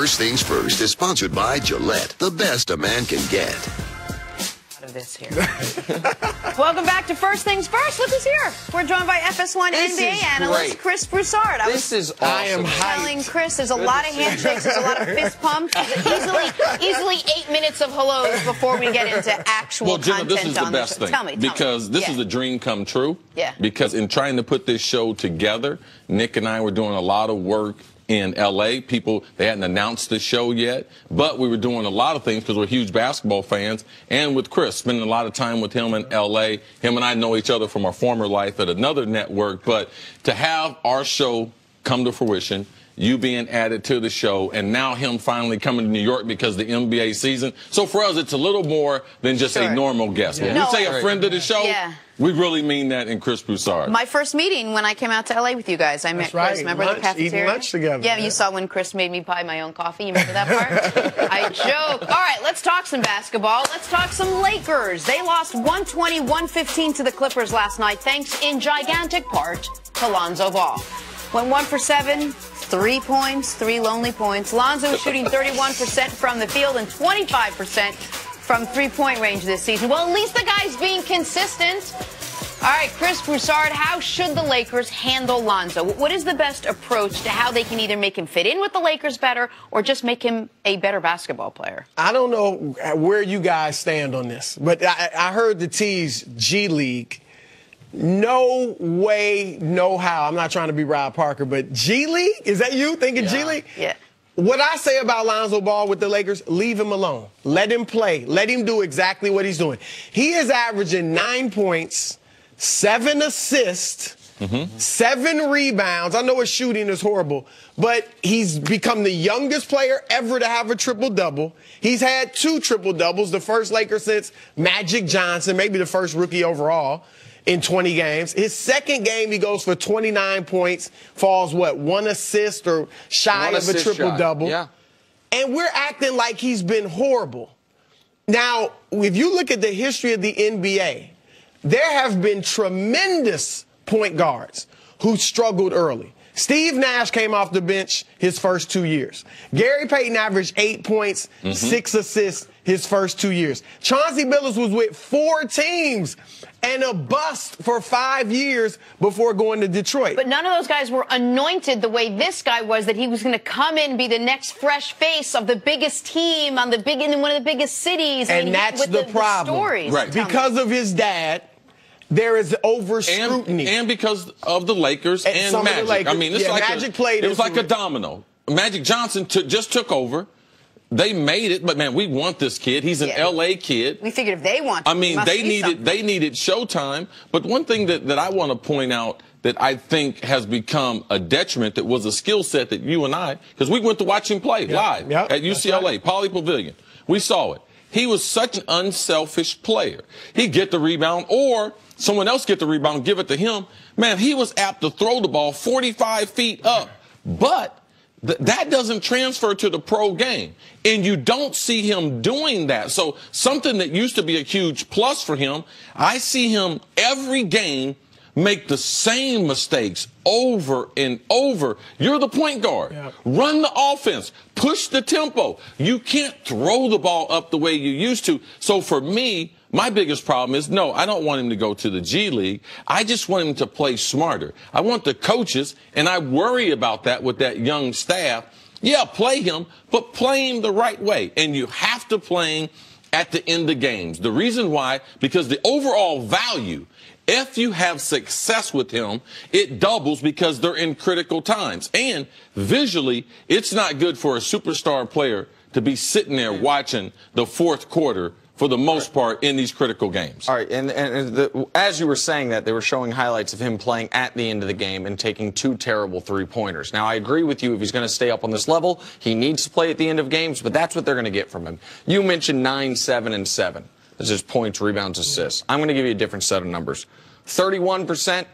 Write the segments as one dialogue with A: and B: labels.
A: First Things First is sponsored by Gillette, the best a man can get.
B: Of this here. Welcome back to First Things First. Look who's here. We're joined by FS1 NBA analyst Chris Broussard. I am telling Chris, there's a lot of handshakes, there's a lot of fist pumps. Easily 8 minutes of hellos before we get into actual content.
C: This is the best thing.
B: Tell me.
C: Because this is a dream come true.
B: Yeah.
C: Because in trying to put this show together, Nick and I were doing a lot of work in L.A. People, they hadn't announced the show yet, but we were doing a lot of things because we're huge basketball fans. And with Chris, spending a lot of time with him in L.A. Him and I know each other from our former life at another network. But to have our show come to fruition, you being added to the show, and now him finally coming to New York because the NBA season. So for us, it's a little more than just a normal guest. When we say a friend of the show, we really mean that in Chris Broussard.
B: My first meeting when I came out to L.A. with you guys, I met Chris. Remember the cafeteria?
D: Eating lunch together.
B: Yeah, you saw when Chris made me buy my own coffee. You remember that part? I joke. All right, let's talk some basketball. Let's talk some Lakers. They lost 120-115 to the Clippers last night, thanks in gigantic part to Lonzo Ball. Went 1 for 7, 3 points, 3 lonely points. Lonzo shooting 31% from the field and 25% from three-point range this season. Well, at least the guy's being consistent. All right, Chris Broussard, how should the Lakers handle Lonzo? What is the best approach to how they can either make him fit in with the Lakers better or just make him a better basketball player?
D: I don't know where you guys stand on this, but I heard the tease G League. No way, no how. I'm not trying to be Rob Parker, but G League? Is that you thinking G League?
B: Yeah.
D: What I say about Lonzo Ball with the Lakers, leave him alone. Let him play. Let him do exactly what he's doing. He is averaging 9 points, 7 assists, 7 rebounds. I know his shooting is horrible, but he's become the youngest player ever to have a triple-double. He's had 2 triple-doubles, the first Laker since Magic Johnson, maybe the first rookie overall in 20 games. His second game, he goes for 29 points, falls, 1 assist or shy of a triple-double.
E: Yeah.
D: And we're acting like he's been horrible. Now, if you look at the history of the NBA, there have been tremendous point guards who struggled early. Steve Nash came off the bench his first 2 years. Gary Payton averaged 8 points, 6 assists his first 2 years. Chauncey Billups was with 4 teams and a bust for 5 years before going to Detroit.
B: But none of those guys were anointed the way this guy was, that he was going to come in and be the next fresh face of the biggest team on in one of the biggest cities.
D: And that's the problem.
B: Stories.
C: Right.
D: Because of his dad, there is over scrutiny.
C: And because of the Lakers and Magic.
D: Lakers.
C: I mean, it's
D: Magic
C: it was like a domino. Magic Johnson just took over. They made it, but man, we want this kid. He's an L.A. kid.
B: We figured if they want,
C: I mean, they needed showtime. But one thing that I want to point out that I think has become a detriment, that was a skill set that you and I, because we went to watch him play live at UCLA, Poly Pavilion. We saw it. He was such an unselfish player. He'd get the rebound, or someone else get the rebound, give it to him. Man, he was apt to throw the ball 45 feet up. But that doesn't transfer to the pro game. And you don't see him doing that. So something that used to be a huge plus for him, I see him every game make the same mistakes over and over. You're the point guard. Yeah. Run the offense. Push the tempo. You can't throw the ball up the way you used to. So for me, my biggest problem is, no, I don't want him to go to the G League. I just want him to play smarter. I want the coaches, and I worry about that with that young staff. Yeah, play him, but play him the right way. And you have to play him at the end of games. The reason why, because the overall value, if you have success with him, it doubles because they're in critical times. And visually, it's not good for a superstar player to be sitting there watching the fourth quarter for the most part in these critical games.
E: All right, and as you were saying that, they were showing highlights of him playing at the end of the game and taking 2 terrible three-pointers. Now, I agree with you. If he's going to stay up on this level, he needs to play at the end of games, but that's what they're going to get from him. You mentioned 9, 7, and 7. This is points, rebounds, assists. I'm going to give you a different set of numbers. 31%,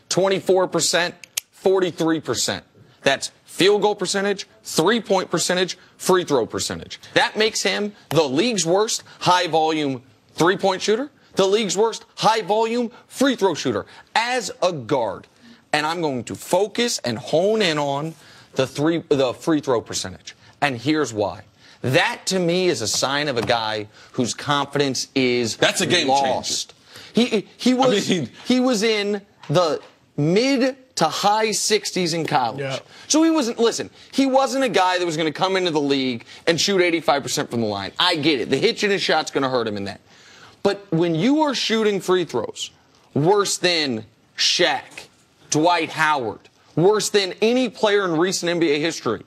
E: 24%, 43%. That's field goal percentage, three-point percentage, free throw percentage. That makes him the league's worst high-volume three-point shooter, the league's worst high-volume free throw shooter as a guard. And I'm going to focus and hone in on the free throw percentage. And here's why. That, to me, is a sign of a guy whose confidence is
C: That's a game
E: lost. He was in the mid to high 60s in college.
D: Yeah.
E: So he wasn't a guy that was going to come into the league and shoot 85% from the line. I get it. The hitch in his shot's going to hurt him in that. But when you are shooting free throws worse than Shaq, Dwight Howard, worse than any player in recent NBA history,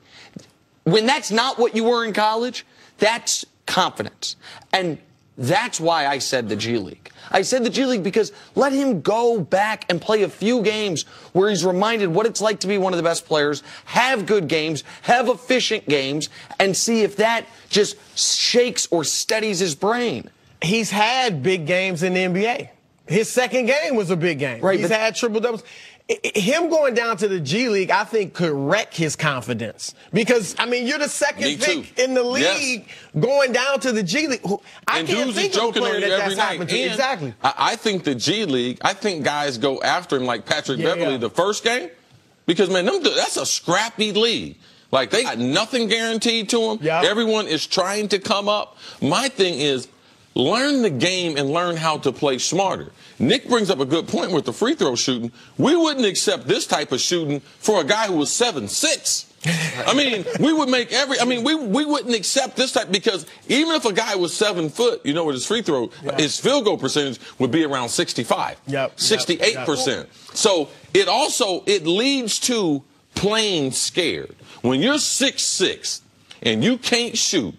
E: when that's not what you were in college, that's confidence. And that's why I said the G League. I said the G League because let him go back and play a few games where he's reminded what it's like to be one of the best players, have good games, have efficient games, and see if that just shakes or steadies his brain.
D: He's had big games in the NBA. His second game was a big game.
E: Right,
D: He's had triple doubles. Him going down to the G League, I think, could wreck his confidence. Because, I mean, you're the second pick in the league going down to the G League. I can't think of a player that's happened to. Exactly.
C: I think the G League, I think guys go after him like Patrick Beverly the first game. Because, man, that's a scrappy league. Like, they got nothing guaranteed to them.
D: Yep.
C: Everyone is trying to come up. My thing is, learn the game and learn how to play smarter. Nick brings up a good point with the free throw shooting. We wouldn't accept this type of shooting for a guy who was 7'6". I mean, we would make we wouldn't accept this type, because even if a guy was 7 foot, you know what his free throw, his field goal percentage would be around 65, 68%. So it leads to playing scared. When you're 6'6" and you can't shoot,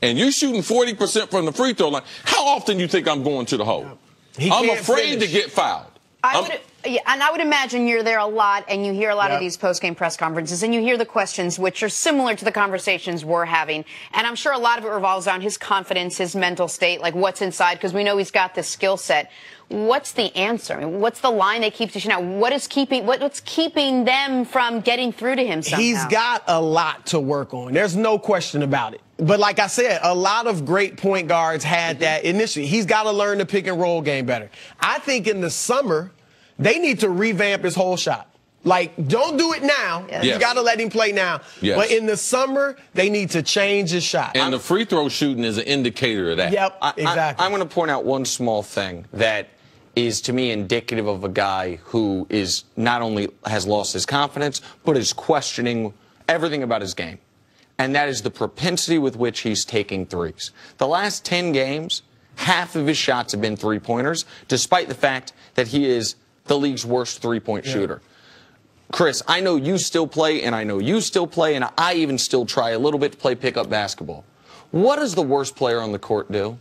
C: and you're shooting 40% from the free throw line, how often do you think I'm going to the hole? I'm afraid to get fouled.
B: And I would imagine you're there a lot, and you hear a lot of these post-game press conferences, and you hear the questions, which are similar to the conversations we're having. And I'm sure a lot of it revolves around his confidence, his mental state, like what's inside, because we know he's got this skill set. What's the answer? I mean, what's the line they keep dishing out? What's keeping them from getting through to him somehow?
D: He's got a lot to work on. There's no question about it. But like I said, a lot of great point guards had that initially. He's got to learn the pick and roll game better. I think in the summer, they need to revamp his whole shot. Like, don't do it now.
B: Yes.
D: You got to let him play now.
C: Yes.
D: But in the summer, they need to change his shot.
C: And the free throw shooting is an indicator of that.
D: Yep, exactly.
E: I'm going to point out one small thing that is, to me, indicative of a guy who is not only has lost his confidence, but is questioning everything about his game. And that is the propensity with which he's taking threes. The last 10 games, half of his shots have been three-pointers, despite the fact that he is the league's worst three-point shooter. Chris, I know you still play, and I know you still play, and I even still try a little bit to play pickup basketball. What does the worst player on the court do?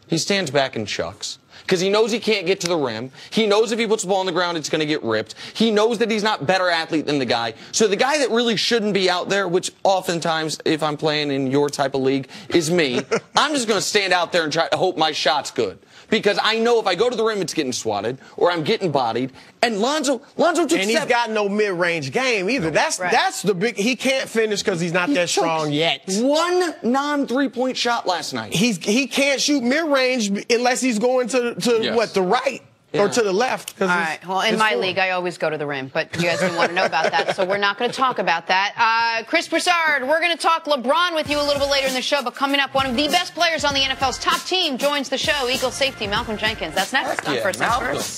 E: He stands back and chucks. Because he knows he can't get to the rim. He knows if he puts the ball on the ground, it's going to get ripped. He knows that he's not a better athlete than the guy. So the guy that really shouldn't be out there, which oftentimes, if I'm playing in your type of league, is me, I'm just going to stand out there and try to hope my shot's good. Because I know if I go to the rim, it's getting swatted, or I'm getting bodied. And Lonzo took
D: and he's got no mid-range game either. That's the big. He can't finish because he's not that strong yet.
E: One non-3-point shot last night.
D: He can't shoot mid-range unless he's going to the right or to the left.
B: All right. Well, in my league, I always go to the rim, but you guys didn't want to know about that, so we're not going to talk about that. Chris Broussard, we're going to talk LeBron with you a little bit later in the show, but coming up, one of the best players on the NFL's top team joins the show, Eagle safety Malcolm Jenkins. That's next on First Things First.